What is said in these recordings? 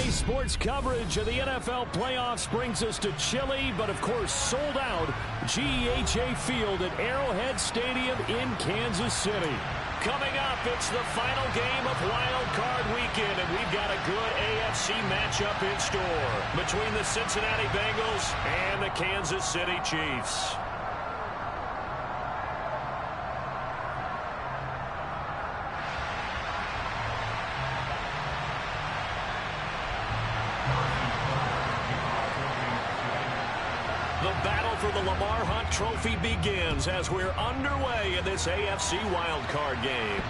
Today's sports coverage of the NFL playoffs brings us to chilly, but of course sold out GEHA Field at Arrowhead Stadium in Kansas City. Coming up, it's the final game of Wildcard Weekend, and we've got a good AFC matchup in store between the Cincinnati Bengals and the Kansas City Chiefs. The battle for the Lamar Hunt Trophy begins as we're underway in this AFC wildcard game.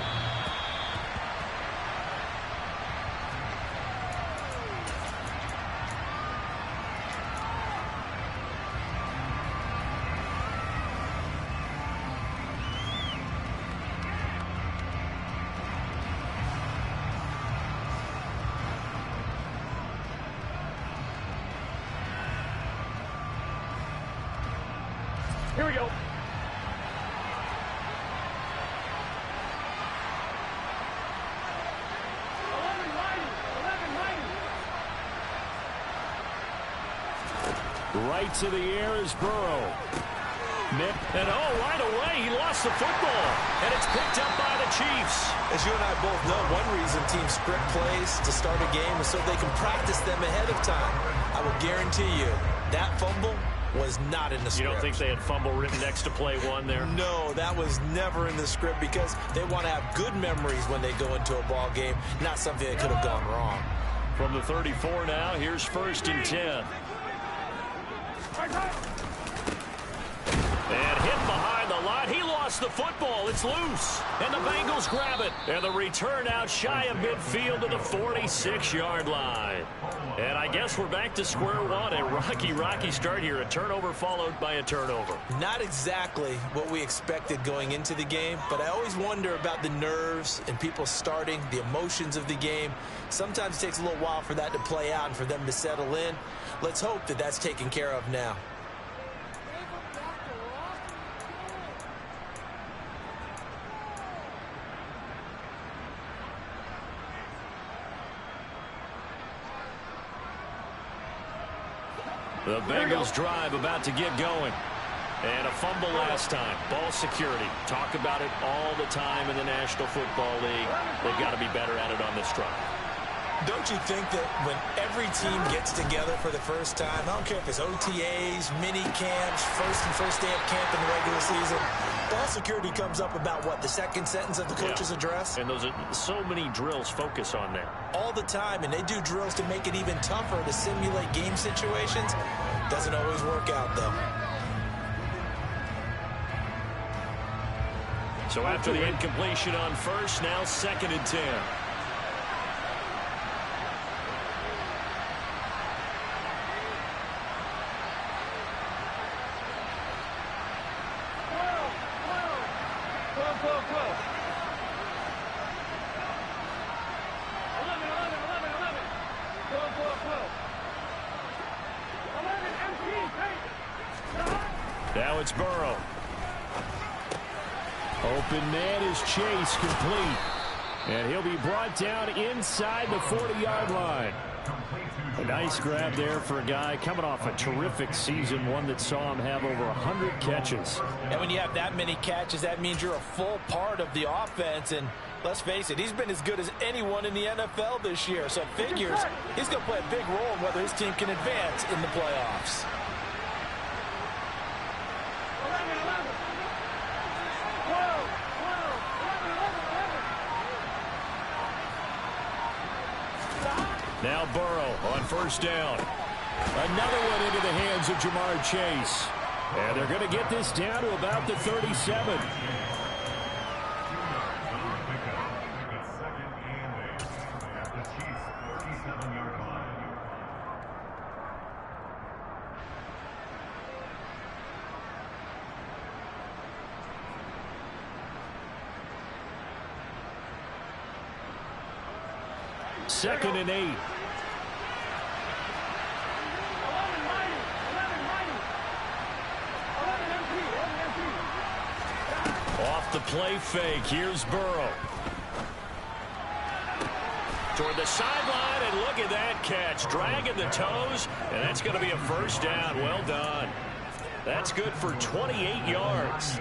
Here we go. Right to the air is Burrow. And right away, he lost the football. And it's picked up by the Chiefs. As you and I both know, one reason teams script plays to start a game is so they can practice them ahead of time. I will guarantee you, that fumble was not in the script. You don't think they had fumble written next to play one there? No, that was never in the script because they want to have good memories when they go into a ball game, not something that could have gone wrong. From the 34 now, here's 1st and 10. And hit behind the line. He lost the football. It's loose. And the Bengals grab it. And the return out shy of midfield to the 46-yard line. And I guess we're back to square one. A rocky start here. A turnover followed by a turnover. Not exactly what we expected going into the game, but I always wonder about the nerves and people starting, the emotions of the game. Sometimes it takes a little while for that to play out and for them to settle in. Let's hope that that's taken care of now. The Bengals drive about to get going. And a fumble last time. Ball security. Talk about it all the time in the National Football League. They've got to be better at it on this drive. Don't you think that when every team gets together for the first time, I don't care if it's OTAs, mini camps, first day of camp in the regular season, ball security comes up about what, the second sentence of the coach's address? And those are so many drills focus on that. All the time, and they do drills to make it even tougher to simulate game situations. Doesn't always work out, though. So after the incompletion on 1st, now 2nd and 10. Now it's Burrow. Open man is Chase, complete. And he'll be brought down inside the 40-yard line. A nice grab there for a guy coming off a terrific season, one that saw him have over 100 catches. And when you have that many catches, that means you're a full part of the offense. And let's face it, he's been as good as anyone in the NFL this year. So it figures he's going to play a big role in whether his team can advance in the playoffs. Now Burrow on 1st down. Another one into the hands of Jamar Chase. And they're going to get this down to about the 37. Second and 8. Off the play fake. Here's Burrow. Toward the sideline, and look Look at that catch, dragging the toes, and that's going to be a first down. Well done. That's good for 28 yards.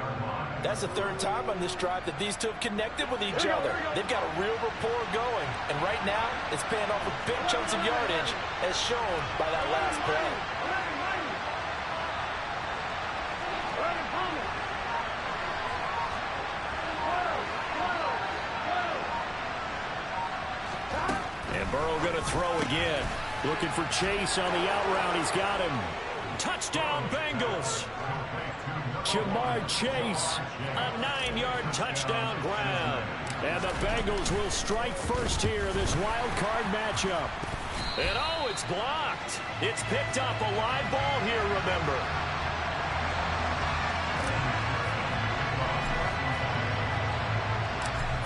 That's the third time on this drive that these two have connected with each other. They've got a real rapport going, and right now it's paying off with big chunks of yardage, as shown by that last play. And Burrow going to throw again. Looking for Chase on the out route. He's got him. Touchdown, Bengals. Jamar Chase, a 9-yard touchdown grab. And the Bengals will strike first here, this wild card matchup. And oh, it's blocked. It's picked up, a live ball here, remember.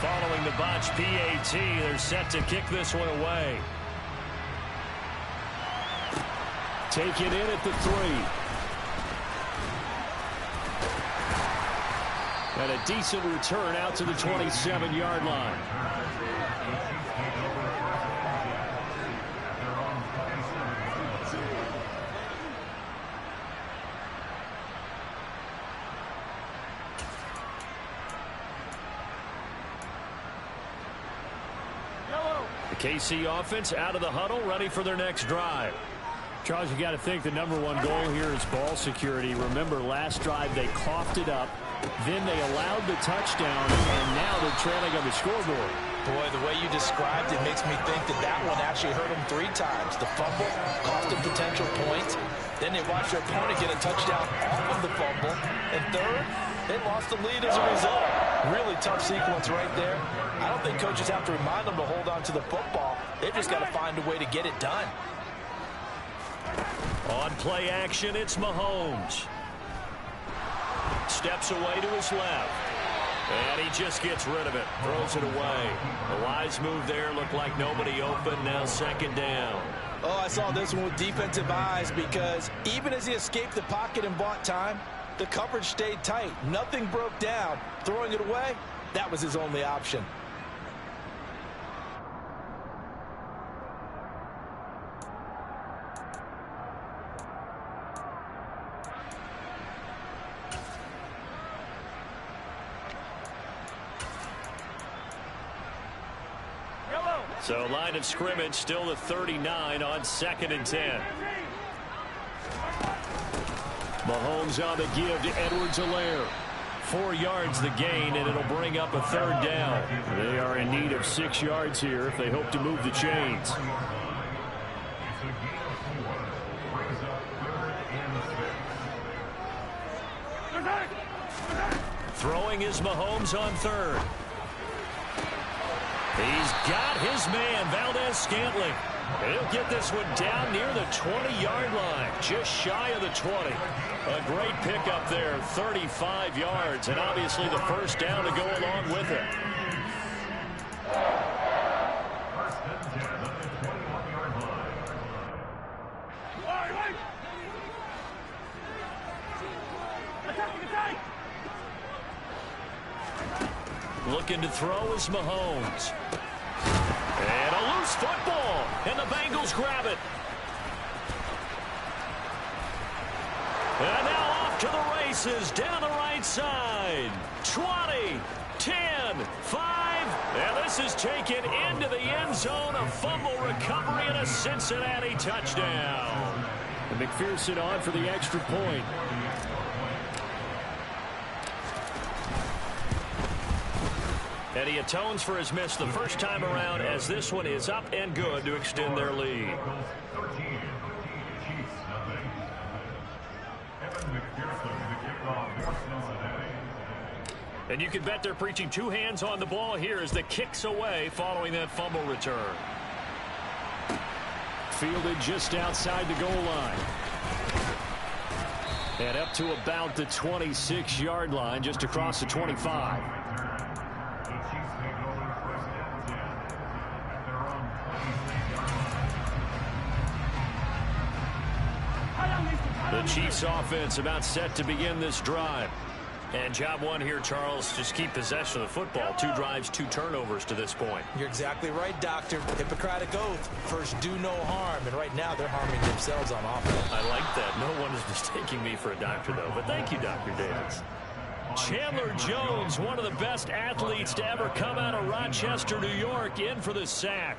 Following the botch PAT, they're set to kick this one away. Take it in at the 3. And a decent return out to the 27-yard line. The KC offense out of the huddle, ready for their next drive. Charles, you got to think the number one goal here is ball security. Remember, last drive they coughed it up. Then they allowed the touchdown, and now they're trailing on the scoreboard. Boy, the way you described it makes me think that that one actually hurt them 3 times. The fumble cost them potential points. Then they watched their opponent get a touchdown off of the fumble. And third, they lost the lead as a result. Really tough sequence right there. I don't think coaches have to remind them to hold on to the football. They've just got to find a way to get it done. On play action, it's Mahomes. Steps away to his left. And he just gets rid of it. Throws it away. A wise move there. Looked like nobody open. Now second down. Oh, I saw this one with defensive eyes, because even as he escaped the pocket and bought time, the coverage stayed tight. Nothing broke down. Throwing it away, that was his only option. So line of scrimmage still the 39 on 2nd and 10. Mahomes on the give to Edwards-Helaire. 4 yards the gain, and it'll bring up a 3rd down. They are in need of 6 yards here if they hope to move the chains. Throwing is Mahomes on 3rd. He's got his man, Valdez-Scantling. He'll get this one down near the 20-yard line, just shy of the 20. A great pickup there, 35 yards, and obviously the first down to go along with it. Looking to throw is Mahomes. And a loose football, and the Bengals grab it. And now off to the races, down the right side. 20, 10, 5, and this is taken into the end zone. A fumble recovery and a Cincinnati touchdown. And McPherson on for the extra point. And he atones for his miss the first time around, as this one is up and good to extend their lead. And you can bet they're preaching 2 hands on the ball here as the kick's away following that fumble return. Fielded just outside the goal line. And up to about the 26-yard line, just across the 25. The Chiefs offense about set to begin this drive. And job one here, Charles, just keep possession of the football. 2 drives, 2 turnovers to this point. You're exactly right, Doctor. Hippocratic oath. First, do no harm. And right now, they're harming themselves on offense. I like that. No one is mistaking me for a doctor, though. But thank you, Dr. Davis. Chandler Jones, one of the best athletes to ever come out of Rochester, New York, in for the sack.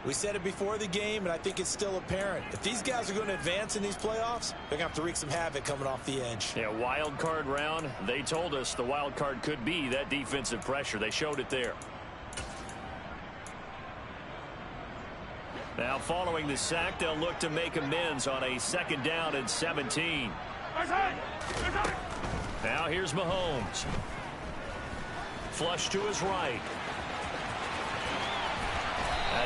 We said it before the game, and I think it's still apparent. If these guys are going to advance in these playoffs, they're going to have to wreak some havoc coming off the edge. Yeah, wild card round. They told us the wild card could be that defensive pressure. They showed it there. Now, following the sack, they'll look to make amends on a 2nd down and 17. Now, here's Mahomes. Flush to his right.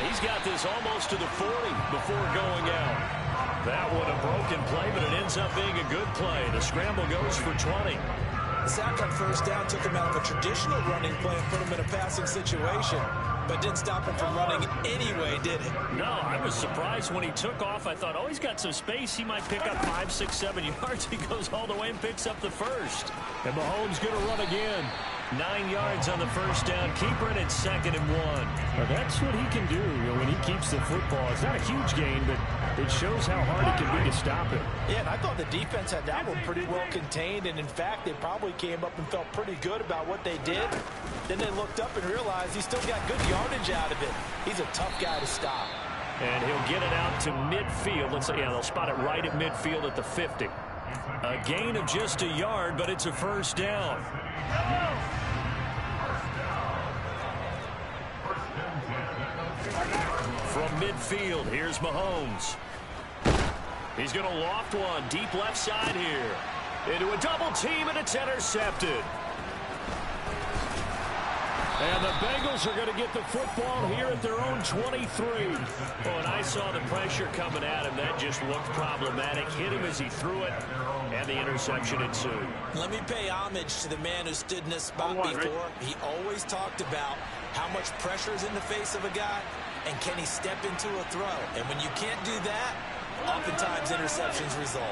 He's got this almost to the 40 before going out. That would have broken play, but it ends up being a good play. The scramble goes for 20. The sack on 1st down took him out of a traditional running play and put him in a passing situation, but didn't stop him from running anyway, did it? No, I was surprised when he took off. I thought, oh, he's got some space. He might pick up 5, 6, 7 yards. He goes all the way and picks up the 1st. And Mahomes going to run again. 9 yards on the 1st down. Keeper, and it's 2nd and 1. Well, that's what he can do, when he keeps the football. It's not a huge gain, but it shows how hard it can be to stop it. Yeah, and I thought the defense had that one pretty well contained, and in fact, they probably came up and felt pretty good about what they did. Then they looked up and realized he still got good yardage out of it. He's a tough guy to stop. And he'll get it out to midfield. Let's say, yeah, they'll spot it right at midfield at the 50. A gain of just a yard, but it's a 1st down. From midfield, here's Mahomes. He's going to loft one deep left side here. Into a double team, and it's intercepted. And the Bengals are going to get the football here at their own 23. Oh, and I saw the pressure coming at him. That just looked problematic. Hit him as he threw it, and the interception ensued. Let me pay homage to the man who stood in this spot before. He always talked about how much pressure is in the face of a guy, and can he step into a throw. And when you can't do that, oftentimes interceptions result.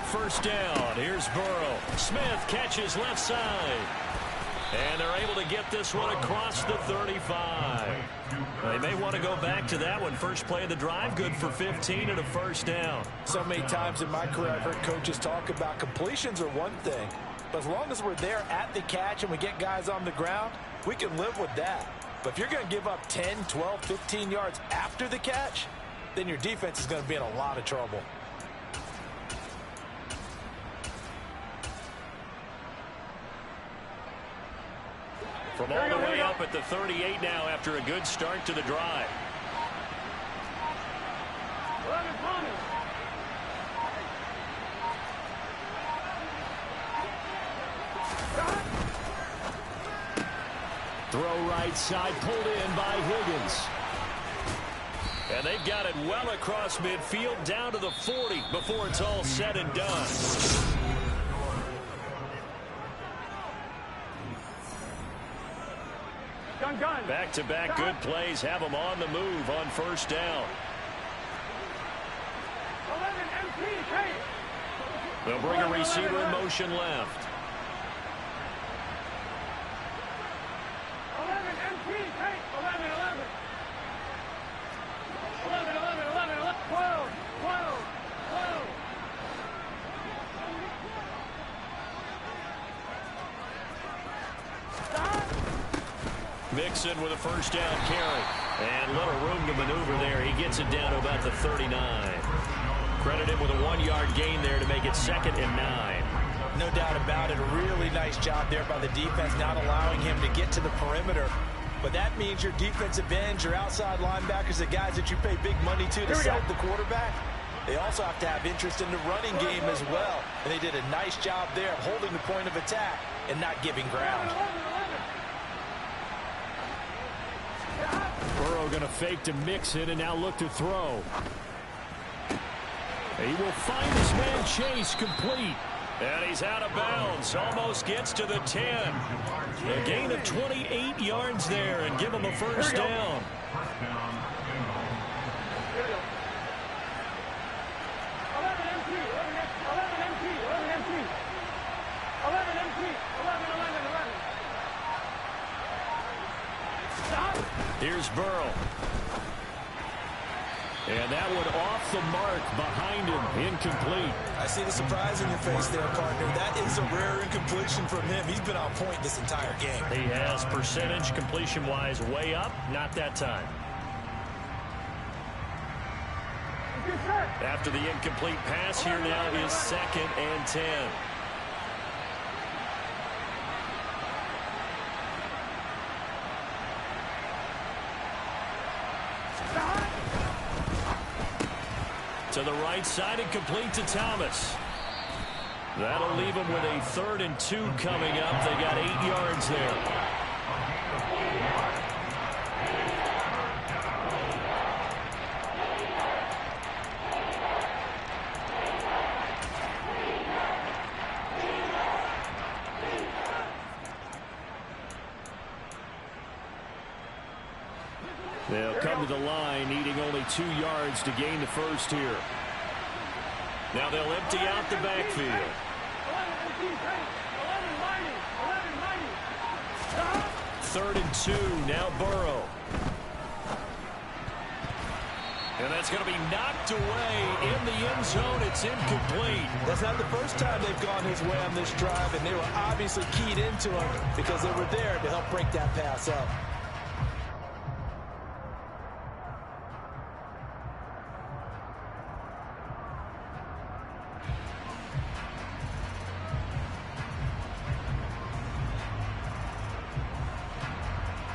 First down. Here's Burrow. Smith catches left side. And they're able to get this one across the 35. They may want to go back to that one. First play of the drive, good for 15 and a 1st down. So many times in my career I've heard coaches talk about completions are one thing, but as long as we're there at the catch and we get guys on the ground, we can live with that. But if you're going to give up 10, 12, 15 yards after the catch, then your defense is going to be in a lot of trouble. From all the way up at the 38 now after a good start to the drive. Throw right side, pulled in by Higgins. And they've got it well across midfield down to the 40 before it's all said and done. Back-to-back good plays have them on the move on 1st down. They'll bring a receiver in motion left. Mixon with a 1st down carry. And little room to maneuver there. He gets it down to about the 39. Credit him with a 1-yard gain there to make it 2nd and 9. No doubt about it. A really nice job there by the defense, not allowing him to get to the perimeter. But that means your defensive ends, your outside linebackers, the guys that you pay big money to sack the quarterback, they also have to have interest in the running game as well. And they did a nice job there of holding the point of attack and not giving ground. Burrow going to fake to Mixon and now look to throw. He will find his man Chase complete. And he's out of bounds. Almost gets to the 10. A gain of 28 yards there and give him a 1st down. Here's Burrow. And that one off the mark behind him. Incomplete. I see the surprise in your face there, partner. That is a rare incompletion from him. He's been on point this entire game. He has percentage completion-wise way up. Not that time. After the incomplete pass, here now is 2nd and 10. To the right side and complete to Thomas. That'll leave him with a 3rd and 2 coming up. They got 8 yards there. They'll come to the line, needing only 2 yards to gain the first here. Now they'll empty out the backfield. 3rd and 2, now Burrow. And that's going to be knocked away in the end zone. It's incomplete. That's not the first time they've gone his way on this drive, and they were obviously keyed into him because they were there to help break that pass up.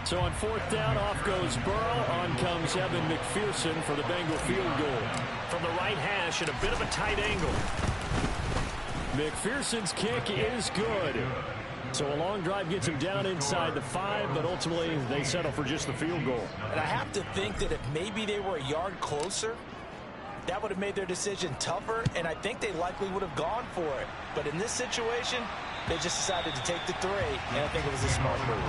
So on 4th down, off goes Burrow. On comes Evan McPherson for the Bengal field goal. From the right hash at a bit of a tight angle. McPherson's kick is good. So a long drive gets him down inside the 5, but ultimately they settle for just the field goal. And I have to think that if maybe they were a yard closer, that would have made their decision tougher, and I think they likely would have gone for it. But in this situation, they just decided to take the 3, and I think it was a smart move.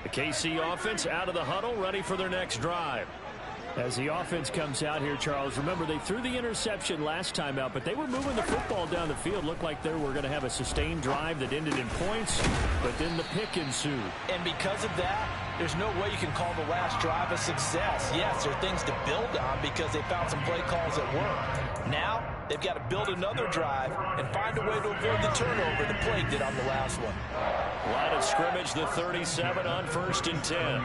The KC offense out of the huddle, ready for their next drive. As the offense comes out here, Charles, remember they threw the interception last time out, but they were moving the football down the field. Looked like they were going to have a sustained drive that ended in points, but then the pick ensued. And because of that, there's no way you can call the last drive a success. Yes, there are things to build on because they found some play calls that work. Now, they've got to build another drive and find a way to avoid the turnover the play did on the last one. Line of scrimmage, the 37 on 1st and 10.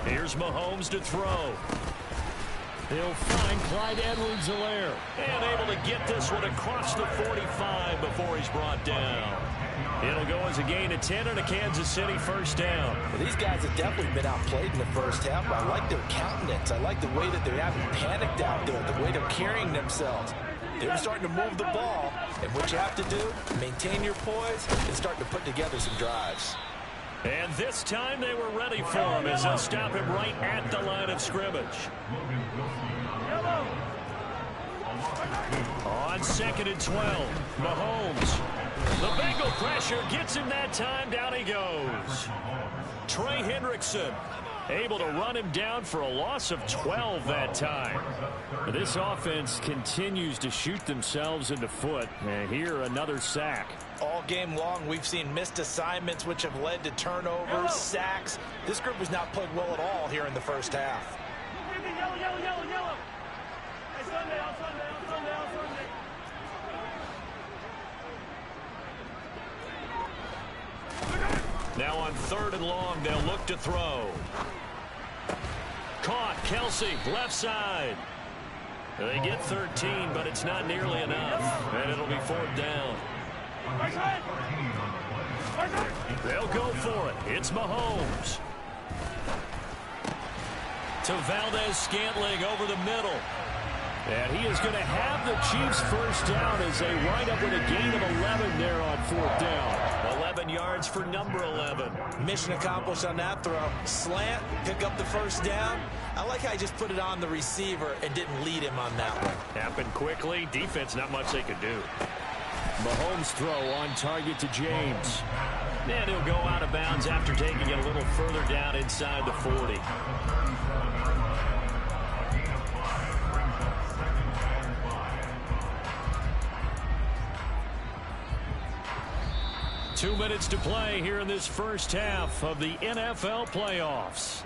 Here's Mahomes to throw. He'll find Clyde Edwards-Helaire. And able to get this one across the 45 before he's brought down. It'll go as a gain of 10 and a Kansas City 1st down. Well, these guys have definitely been outplayed in the first half, but I like their countenance. I like the way that they haven't panicked out there, the way they're carrying themselves. They're starting to move the ball, and what you have to do, maintain your poise and start to put together some drives. And this time they were ready for him as they'll stop him right at the line of scrimmage. On 2nd and 12, Mahomes. The Bengal pressure gets him that time. Down he goes. Trey Hendrickson able to run him down for a loss of 12 that time. This offense continues to shoot themselves in the foot. And here another sack. All game long, we've seen missed assignments which have led to turnovers, sacks. This group has not played well at all here in the first half. Now on 3rd and long, they'll look to throw. Caught, Kelsey, left side. They get 13, but it's not nearly enough. And it'll be 4th down. They'll go for it. It's Mahomes. To Valdez-Scantling over the middle. And he is going to have the Chiefs first down as they wind up with a gain of 11 there on fourth down. 11 yards for number 11. Mission accomplished on that throw. Slant, pick up the first down. I like how he just put it on the receiver and didn't lead him on that one. Happened quickly. Defense, not much they could do. Mahomes' throw on target to James. And he'll go out of bounds after taking it a little further down inside the 40. Two minutes to play here in this first half of the NFL playoffs.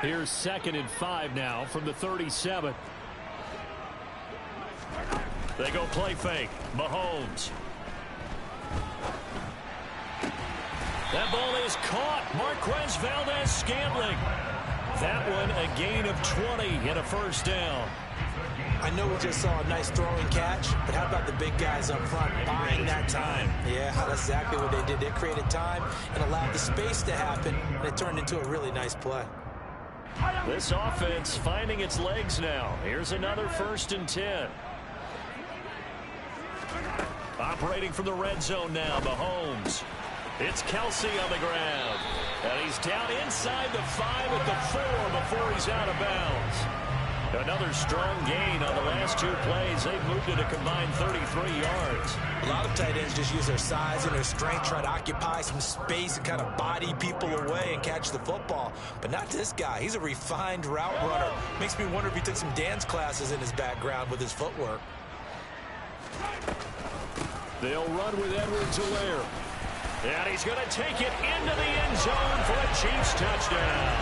Here's 2nd and 5 now from the 37. They go play fake. Mahomes. That ball is caught. Marquez Valdez-Scantling. That one a gain of 20 and a first down. I know we just saw a nice throwing catch, but how about the big guys up front buying that time? Yeah, that's exactly what they did. They created time and allowed the space to happen, and it turned into a really nice play. This offense finding its legs now. Here's another 1st and 10. Operating from the red zone now, Mahomes. It's Kelsey on the ground. And he's down inside the 5 at the 4 before he's out of bounds. Another strong gain on the last 2 plays. They've moved it a combined 33 yards. A lot of tight ends just use their size and their strength, try to occupy some space and kind of body people away and catch the football. But not this guy. He's a refined route runner. Makes me wonder if he took some dance classes in his background with his footwork. They'll run with Edwards-Helaire. And he's going to take it into the end zone for a Chiefs touchdown.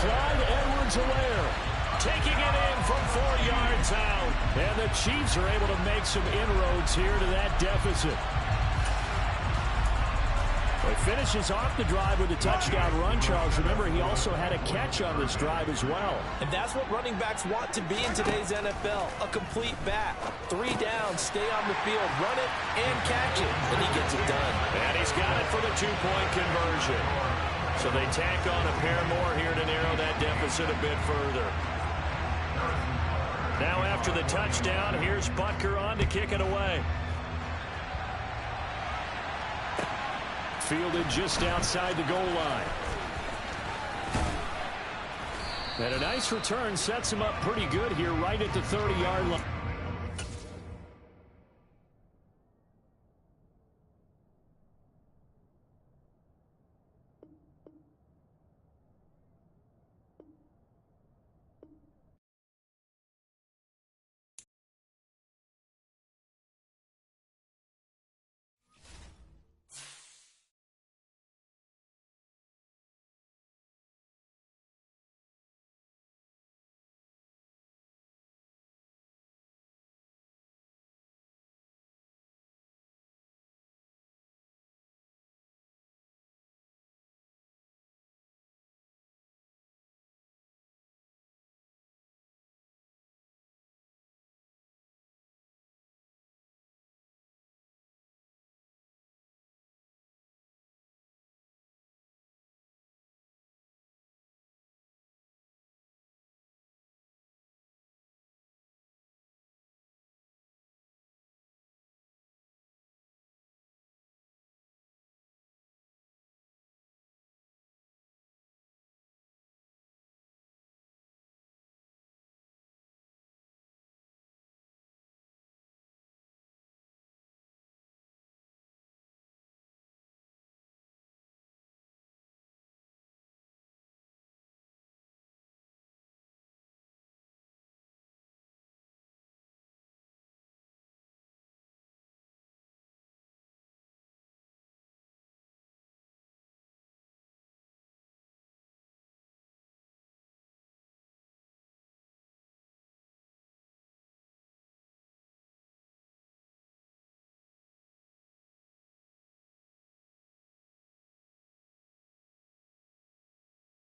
Clyde Edwards-Helaire taking it in from 4 yards out. And the Chiefs are able to make some inroads here to that deficit. He finishes off the drive with a touchdown run, Charles. Remember, he also had a catch on this drive as well. And that's what running backs want to be in today's NFL, a complete back. 3 downs, stay on the field, run it, and catch it. And he gets it done. And he's got it for the 2-point conversion. So they tack on a pair more here to narrow that deficit a bit further. Now after the touchdown, here's Butker on to kick it away. Fielded just outside the goal line. And a nice return sets him up pretty good here right at the 30-yard line.